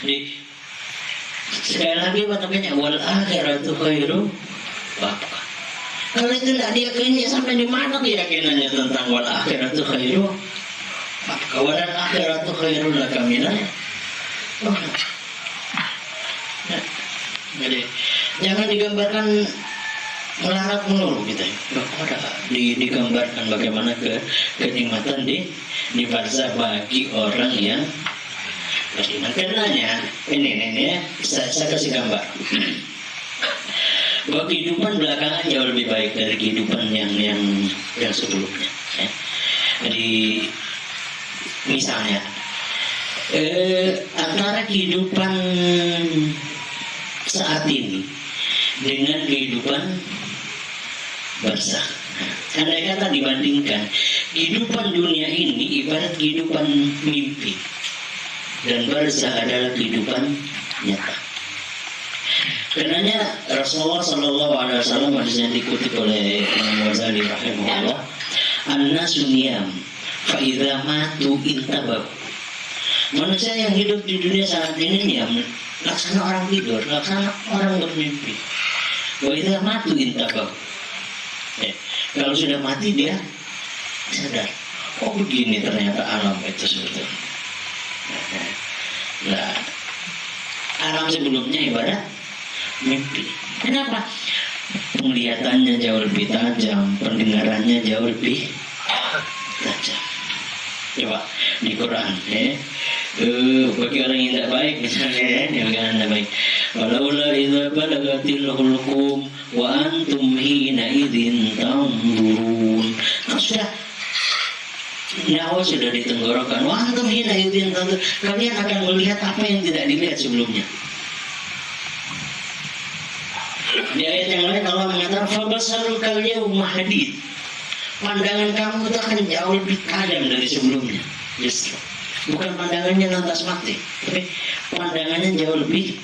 Jadi sekali lagi makanya wal akhiratu khairu wa abqa. Kalau itu tidak diyakini, sampai di mana keyakinannya tentang wal akhiratu khairu wa abqa? Wal akhiratu khairul laka minal. Jadi jangan digambarkan melarat melulu gitu. Digambarkan bagaimana kenikmatan di barzah bagi orang yang beriman. Karenanya ini ya, saya kasih gambar bahwa kehidupan belakangan jauh lebih baik dari kehidupan yang sebelumnya. Ya. Jadi misalnya antara kehidupan saat ini dengan kehidupan barzah. Andai kata dibandingkan, kehidupan dunia ini ibarat kehidupan mimpi dan barzah adalah kehidupan nyata. Karenanya Rasulullah SAW hadis yang dikutip oleh Imam Ghazali rahimahullah, an-nasu niyam fa idza matu intabahu. Manusia yang hidup di dunia saat ini niyam, laksana orang tidur, laksana orang bermimpi. Wa idza matu intabahu. Kalau sudah mati dia sadar, oh begini ternyata alam itu sebetulnya. Nah, alam sebelumnya ibarat mimpi. Kenapa? Penglihatannya jauh lebih tajam, pendengarannya jauh lebih tajam. Coba di Quran, bagi orang yang tidak baik misalnya, yang tidak baik. Walaula idza balagatil hulqum wa antum hina idzin tanzurun. Sudah nyawa sudah di tenggorokan. Wa antum hina idzin tanzurun. Kalian akan melihat apa yang tidak dilihat sebelumnya. Di ayat yang lain Allah mengatakan fabasaruka al-yawma hadid. Pandangan kamu itu akan jauh lebih tajam dari sebelumnya. Justru bukan pandangannya lantas mati, tapi pandangannya jauh lebih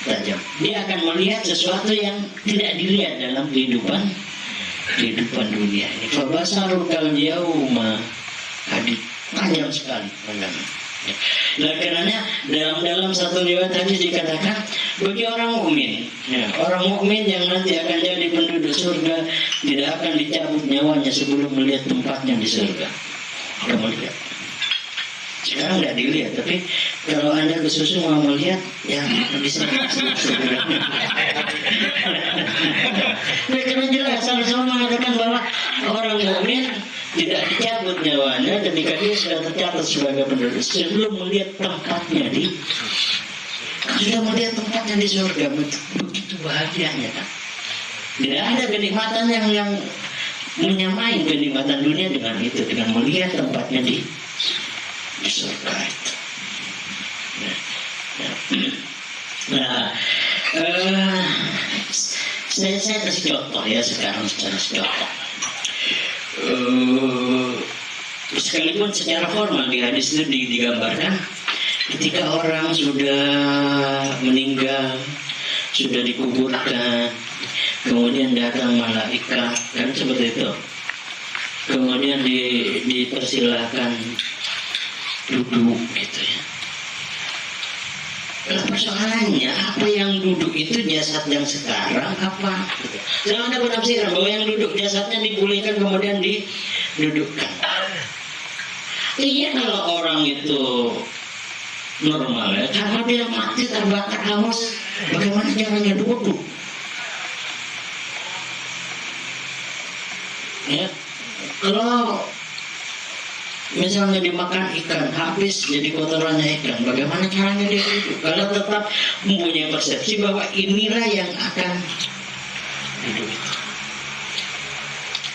tajam. Dia akan melihat sesuatu yang tidak dilihat dalam kehidupan dunia ini. Fabasarukal yauma hadid, tajam sekali pandangan. Nah, karenanya dalam satu riwayat hadis dikatakan bagi orang mukmin, orang mukmin yang nanti akan jadi penduduk surga tidak akan dicabut nyawanya sebelum melihat tempatnya di surga. Sudah melihat. Sekarang tidak dilihat, tapi kalau Anda kesusu mau melihat, ya bisa. Nah, karena jelas sama-sama mengatakan bahwa orang mukmin tidak dicabut nyawanya ketika dia sudah tercatat sebagai penduduk sebelum melihat tempatnya sudah melihat tempatnya di surga. Begitu bahagianya kan. Tidak ada kenikmatan yang menyamai kenikmatan dunia dengan itu, dengan melihat tempatnya di surga itu. Saya kasih contoh ya sekarang secara contoh. Sekalipun secara formal di hadis itu digambarkan ketika orang sudah meninggal, sudah dikuburkan, kemudian datang malaikat, kan seperti itu. Kemudian dipersilahkan duduk gitu ya. Nah, persoalannya apa yang duduk itu jasad yang sekarang apa? Gitu. Jangan ada penafsiran bahwa yang duduk jasadnya dipulihkan kemudian didudukkan. Iya kalau orang itu normal ya, karena dia mati terbakar hangus, bagaimana caranya duduk? Ya, kalau misalnya dimakan ikan, habis jadi kotorannya ikan, bagaimana caranya dia hidup? Kalau tetap mempunyai persepsi bahwa inilah yang akan hidup.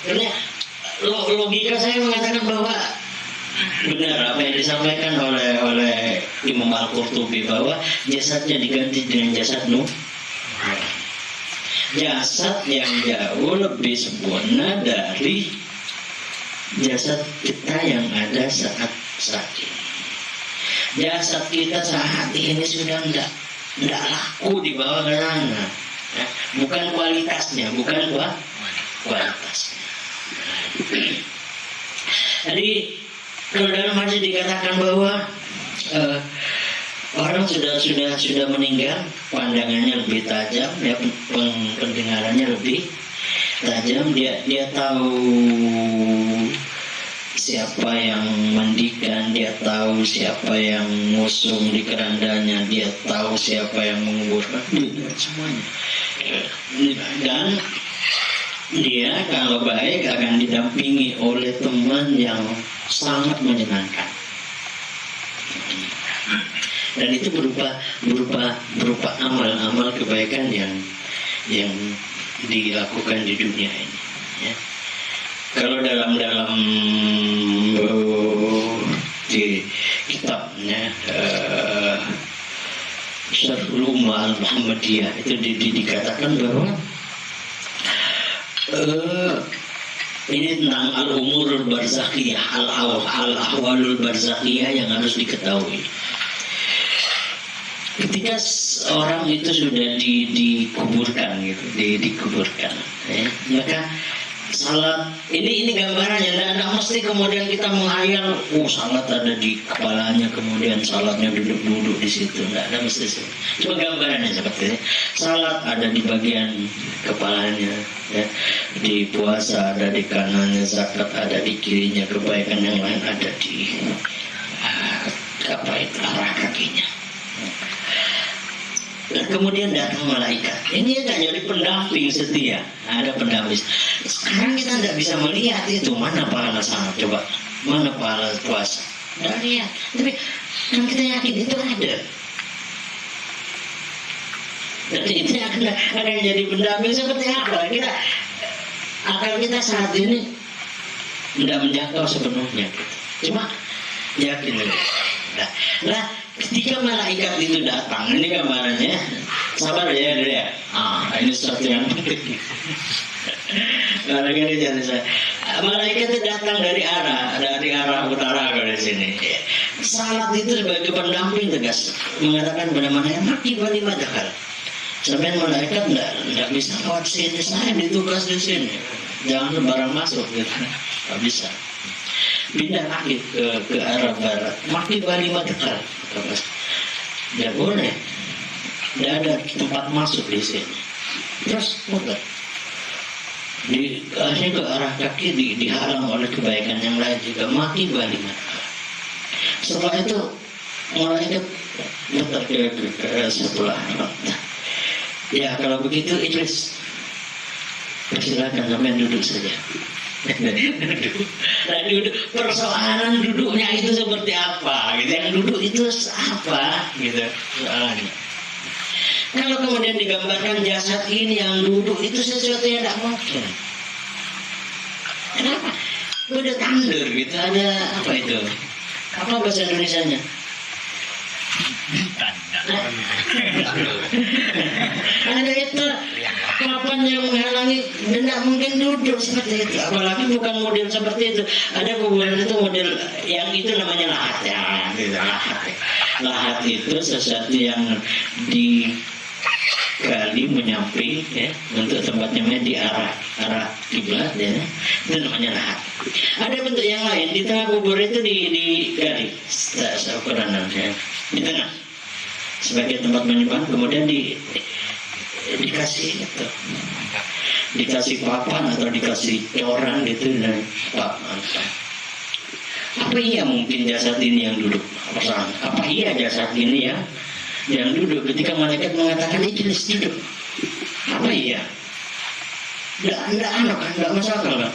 Karena logika saya mengatakan bahwa benar apa yang disampaikan oleh Imam Al-Qurtubi bahwa jasadnya diganti dengan jasad Nuh. Jasad yang jauh lebih sempurna dari jasad kita yang ada saat ini. Jasad kita saat ini sudah tidak laku dibawa ke sana. Ya, bukan kualitasnya, bukan kualitasnya. Jadi kalau dalam hadis dikatakan bahwa orang sudah meninggal, pandangannya lebih tajam, ya, pendengarannya lebih tajam, dia tahu siapa yang mandikan, dia tahu siapa yang ngusung di kerandanya, dia tahu siapa yang menguburkan, semuanya. Dan dia kalau baik akan didampingi oleh teman yang sangat menyenangkan. Dan itu berupa amal-amal kebaikan yang dilakukan di dunia ini. Ya. Kalau dalam di kitabnya Syarhul Ummah Al-Muhammadiyah itu dikatakan bahwa ini tentang al-umurul barzakhiyah, al-ahwalul barzakhiyah yang harus diketahui. Ketika orang itu sudah dikuburkan gitu, dikuburkan, ya, maka salat ini gambarannya, tidak mesti kemudian kita menghayal, salat ada di kepalanya, kemudian salatnya duduk di situ, tidak ada mesti. Cuma gambarannya seperti ini. Salat ada di bagian kepalanya, ya. Di puasa ada di kanannya, zakat ada di kirinya, kebaikan yang lain ada di arah kakinya. Dan kemudian datang malaikat. Ini kan jadi pendamping setia. Ada pendamping. Sekarang kita tidak bisa melihat itu mana pahala salat. Coba mana pahala puasa. Tidak lihat. Tapi kan kita yakin itu ada. Jadi itu akan jadi pendamping seperti apa? Akal kita saat ini tidak menjangkau sepenuhnya. Cuma yakin. Nah, ketika malaikat itu datang, ini gambarannya, sabar ya, dia. Ini sesuatu yang penting. Malaikat itu datang dari arah utara ke sini. Salat itu sebagai pendamping tegas mengatakan pada mana yang maki balik madakal. Sampai malaikat tidak bisa lewat sini, saya ditugas di sini. Jangan sembarang masuk, gitu. Tidak bisa. Pindah lagi ke arah barat, maki balik madakal. Tidak boleh, tidak ada tempat masuk di sini. Terus mudah akhirnya ke arah kaki dihalang oleh kebaikan yang lain juga, mati balik mata. Setelah itu malaikat datang ke sebelah mata. Ya kalau begitu Idris, persilakan sampai duduk saja. Nah, persoalan duduknya itu seperti apa gitu, yang duduk itu apa gitu soalnya. Kalau kemudian digambarkan jasad ini yang duduk itu sesuatu yang tidak mungkin. Kenapa? Udah tandur gitu, ada apa itu? Apa bahasa Indonesianya? Ada itu papan yang menghalangi, tidak mungkin duduk seperti itu. Apalagi bukan model seperti itu. Ada kuburan itu model yang itu namanya lahat ya. Lahat itu sesuatu yang digali menyamping ya, untuk tempatnya di arah kiblat ya. Itu namanya lahat. Ada bentuk yang lain di tengah kubur itu digali seukuran ya. Di tengah sebagai tempat menyimpan, kemudian dikasih itu, dikasih papan atau dikasih coran gitu dan papan. Apa iya mungkin jasad ini yang duduk? Persoalan, apa iya jasad ini yang duduk ketika malaikat mengatakan Idris duduk? Apa iya? Tidak masuk akal kan?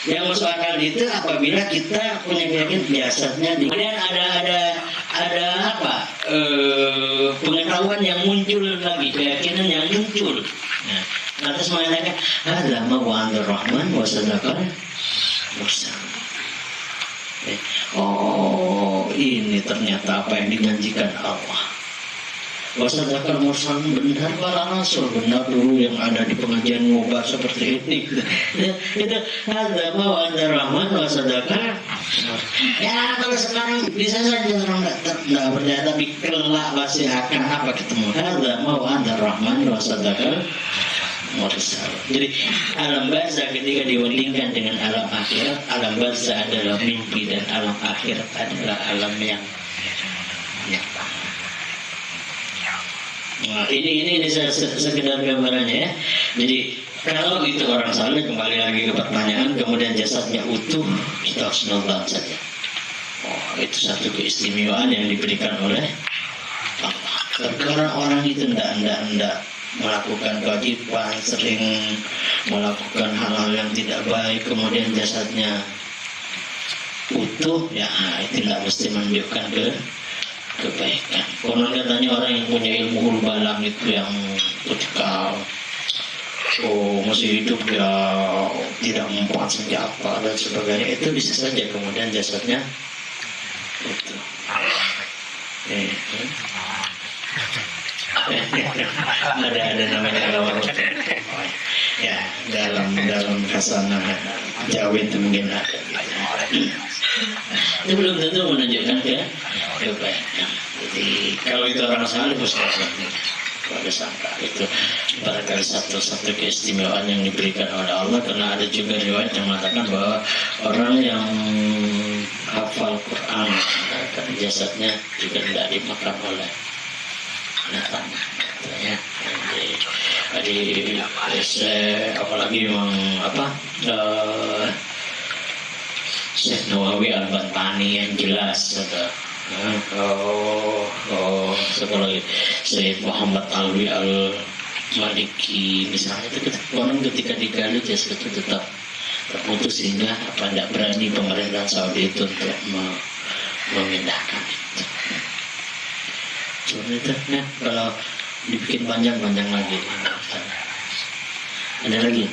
Yang masuk akal itu apabila kita punya keyakinan jasadnya. Kemudian ada apa? Pengetahuan yang muncul lagi, keyakinan yang muncul. Nah, atas mengatakan ada mawa'anur rahman wa sadaqal mursal. Oh, ini ternyata apa yang dijanjikan Allah. Wa sadaqal mursal, benar para rasul, benar dulu yang ada di pengajian ngobah seperti ini. Itu ada mawa'anur rahman wa sadaqal. Ya kalau sekarang bisa saja orang tidak percaya, tapi kelak pasti akan apa ketemu. Ada mawa'anur rahman wa sadaqal mursal. Jadi alam barzah ketika dibandingkan dengan alam akhirat, alam barzah adalah mimpi dan alam akhirat adalah alam yang nyata. Nah, ini sekedar gambarannya ya. Jadi kalau itu orang saleh, kembali lagi ke pertanyaan, kemudian jasadnya utuh, kita harus nonton saja. Oh, itu satu keistimewaan yang diberikan oleh Allah. Tapi orang-orang itu tidak melakukan kewajiban, sering melakukan hal-hal yang tidak baik, kemudian jasadnya utuh, ya itu tidak mesti menunjukkan kebaikan. Konon katanya orang yang punya ilmu hulbalang itu yang ketika masih hidup ya tidak membuat senjata dan sebagainya, itu bisa saja kemudian jasadnya utuh. Ada namanya lawan ya dalam khasanah Jawa itu mungkin ada. Itu belum tentu menunjukkan kebaikan. Jadi kalau itu orang saleh pada sangka itu barangkali satu keistimewaan yang diberikan oleh Allah, karena ada juga riwayat yang mengatakan bahwa orang yang hafal Quran kan jasadnya juga tidak dimakan oleh binatang, ya. Jadi apalagi memang Syekh Nawawi Al-Bantani yang jelas atau siapa lagi, Syekh Muhammad Alwi Al-Maliki misalnya, itu orang ketika digali jasad itu tetap terputus sehingga tidak berani pemerintahan Saudi itu untuk memindahkan itu. Cuma itu kalau dibikin panjang lagi. Ada lagi?